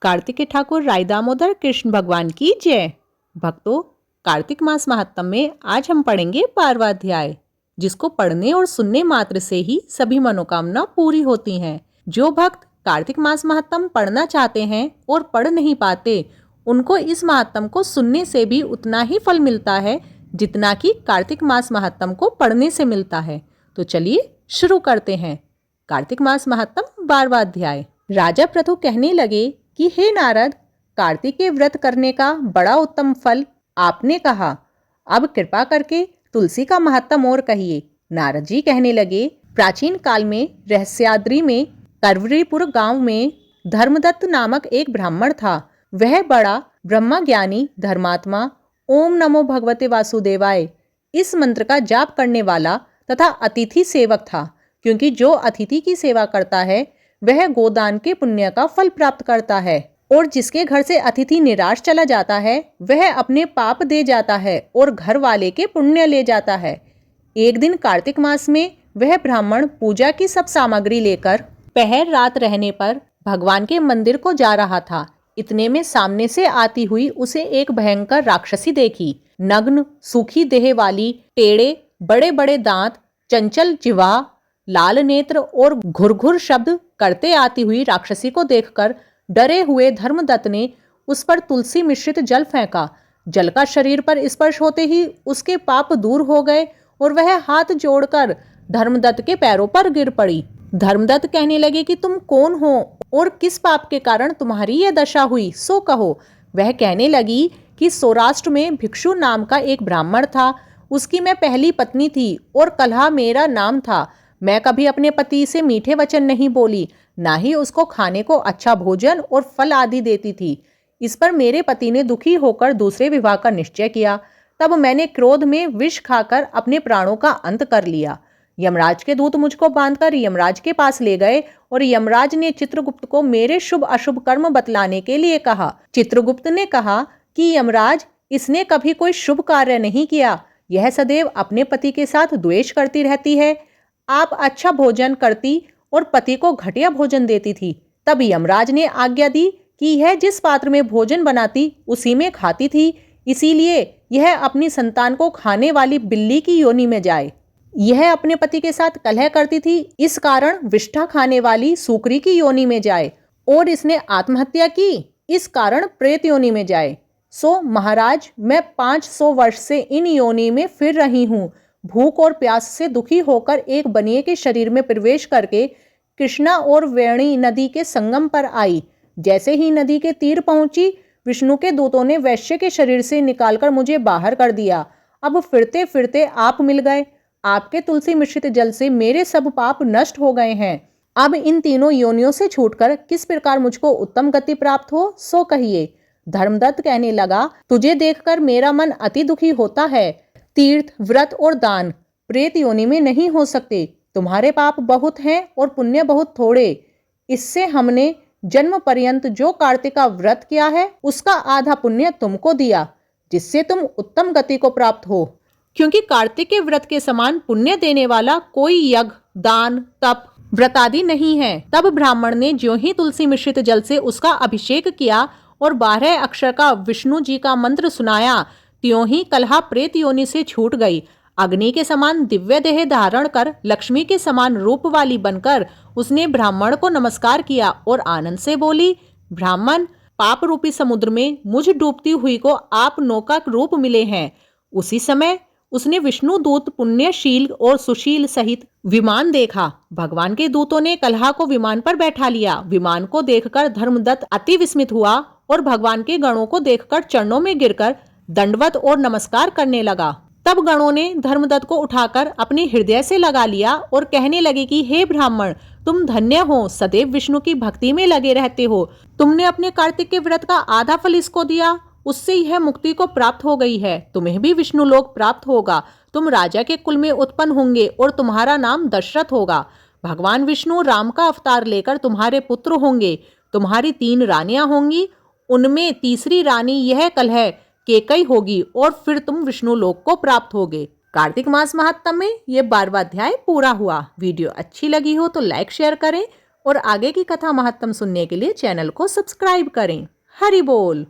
कार्तिकेय ठाकुर राय दामोदर कृष्ण भगवान की जय। भक्तों, कार्तिक मास महात्म में आज हम पढ़ेंगे 12वां अध्याय, जिसको पढ़ने और सुनने मात्र से ही सभी मनोकामना पूरी होती हैं। जो भक्त कार्तिक मास महात्म पढ़ना चाहते हैं और पढ़ नहीं पाते, उनको इस महात्म को सुनने से भी उतना ही फल मिलता है जितना कि कार्तिक मास महात्म को पढ़ने से मिलता है। तो चलिए शुरू करते हैं। कार्तिक मास महात्म 12वां अध्याय। राजा प्रथु कहने लगे कि हे नारद, कार्तिक के व्रत करने का बड़ा उत्तम फल आपने कहा, अब कृपा करके तुलसी का महत्व और कहिए। नारद जी कहने लगे, प्राचीन काल में रहस्याद्रि में करवरीपुर गांव में धर्मदत्त नामक एक ब्राह्मण था। वह बड़ा ब्रह्मज्ञानी धर्मात्मा ओम नमो भगवते वासुदेवाय इस मंत्र का जाप करने वाला तथा अतिथि सेवक था, क्योंकि जो अतिथि की सेवा करता है वह गोदान के पुण्य का फल प्राप्त करता है, और जिसके घर से अतिथि निराश चला जाता है वह अपने पाप दे जाता है और घर वाले के पुण्य ले जाता है। एक दिन कार्तिक मास में वह ब्राह्मण पूजा की सब सामग्री लेकर पहर रात रहने पर भगवान के मंदिर को जा रहा था। इतने में सामने से आती हुई उसे एक भयंकर राक्षसी देखी। नग्न सूखी देह वाली, टेढ़े बड़े बड़े दांत, चंचल जिह्वा, लाल नेत्र और घुरघुर शब्द करते आती हुई राक्षसी को देखकर डरे हुए धर्मदत्त ने उस पर तुलसी मिश्रित जल फेंका। जल का शरीर पर स्पर्श होते ही उसके पाप दूर हो गए और वह हाथ जोड़कर धर्मदत्त के पैरों पर गिर पड़ी। धर्मदत्त कहने लगे कि तुम कौन हो और किस पाप के कारण तुम्हारी यह दशा हुई, सो कहो। वह कहने लगी कि सौराष्ट्र में भिक्षु नाम का एक ब्राह्मण था। उसकी मैं पहली पत्नी थी और कलहा मेरा नाम था। मैं कभी अपने पति से मीठे वचन नहीं बोली, ना ही उसको खाने को अच्छा भोजन और फल आदि देती थी। इस पर मेरे पति ने दुखी होकर दूसरे विवाह का निश्चय किया। तब मैंने क्रोध में विष खाकर अपने प्राणों का अंत कर लिया। यमराज के दूत मुझको बांधकर यमराज के पास ले गए और यमराज ने चित्रगुप्त को मेरे शुभ अशुभ कर्म बतलाने के लिए कहा। चित्रगुप्त ने कहा कि यमराज, इसने कभी कोई शुभ कार्य नहीं किया। यह सदैव अपने पति के साथ द्वेष करती रहती है। आप अच्छा भोजन करती और पति को घटिया भोजन देती थी। तब यमराज ने आज्ञा दी कि यह जिस पात्र में भोजन बनाती उसी में खाती थी, इसीलिए यह अपनी संतान को खाने वाली बिल्ली की योनि में जाए। यह अपने पति के साथ कलह करती थी, इस कारण विष्ठा खाने वाली सूकरी की योनि में जाए, और इसने आत्महत्या की, इस कारण प्रेत योनि में जाए। सो महाराज, मैं 500 वर्ष से इन योनि में फिर रही हूँ। भूख और प्यास से दुखी होकर एक बनिए के शरीर में प्रवेश करके कृष्णा और वेणी नदी के संगम पर आई। जैसे ही नदी के तीर पहुंची, विष्णु के दूतों ने वैश्य के शरीर से निकालकर मुझे बाहर कर दिया। अब फिरते फिरते आप मिल गए। आपके तुलसी मिश्रित जल से मेरे सब पाप नष्ट हो गए हैं। अब इन तीनों योनियों से छूटकर किस प्रकार मुझको उत्तम गति प्राप्त हो, सो कहिए। धर्मदत्त कहने लगा, तुझे देखकर मेरा मन अति दुखी होता है। तीर्थ, व्रत और दान प्रेत योनि में नहीं हो सकते। तुम्हारे पाप बहुत हैं और पुण्य बहुत थोड़े। इससे हमने जन्म पर्यंत जो कार्तिक का व्रत किया है उसका आधा पुण्य तुमको दिया, जिससे तुम उत्तम गति को प्राप्त हो। क्योंकि कार्तिक के व्रत के समान पुण्य देने वाला कोई यज्ञ, दान, तप, व्रत आदि नहीं है। तब ब्राह्मण ने ज्यों ही तुलसी मिश्रित जल से उसका अभिषेक किया और 12 अक्षर का विष्णु जी का मंत्र सुनाया, त्यों ही कलहा प्रेत योनि से छूट गई। अग्नि के समान दिव्य देह धारण कर लक्ष्मी के समान रूप वाली बनकर उसने ब्राह्मण को नमस्कार किया और आनंद से बोली, ब्राह्मण, पाप रूपी समुद्र में मुझ डूबती हुई को आप नौका रूप मिले हैं। उसी समय उसने विष्णु दूत पुण्यशील और सुशील सहित विमान देखा। भगवान के दूतों ने कलहा को विमान पर बैठा लिया। विमान को देखकर धर्मदत्त अति विस्मित हुआ और भगवान के गणों को देखकर चरणों में गिरकर दंडवत और नमस्कार करने लगा। तब गणों ने धर्मदत्त को उठाकर अपने हृदय से लगा लिया और कहने लगे कि हे ब्राह्मण, तुम धन्य हो, सदैव विष्णु की भक्ति में लगे रहते हो। तुमने अपने कार्तिक के व्रत का आधा फल इसको दिया, उससे यह मुक्ति को प्राप्त हो गई है। तुम्हें भी विष्णु लोक प्राप्त होगा। तुम राजा के कुल में उत्पन्न होंगे और तुम्हारा नाम दशरथ होगा। भगवान विष्णु राम का अवतार लेकर तुम्हारे पुत्र होंगे। तुम्हारी 3 रानियां होंगी, उनमें तीसरी रानी यह कलह केकई होगी और फिर तुम विष्णु लोक को प्राप्त होगे। कार्तिक मास महात्म में ये 12वां अध्याय पूरा हुआ। वीडियो अच्छी लगी हो तो लाइक शेयर करें और आगे की कथा महत्तम सुनने के लिए चैनल को सब्सक्राइब करें। हरि बोल।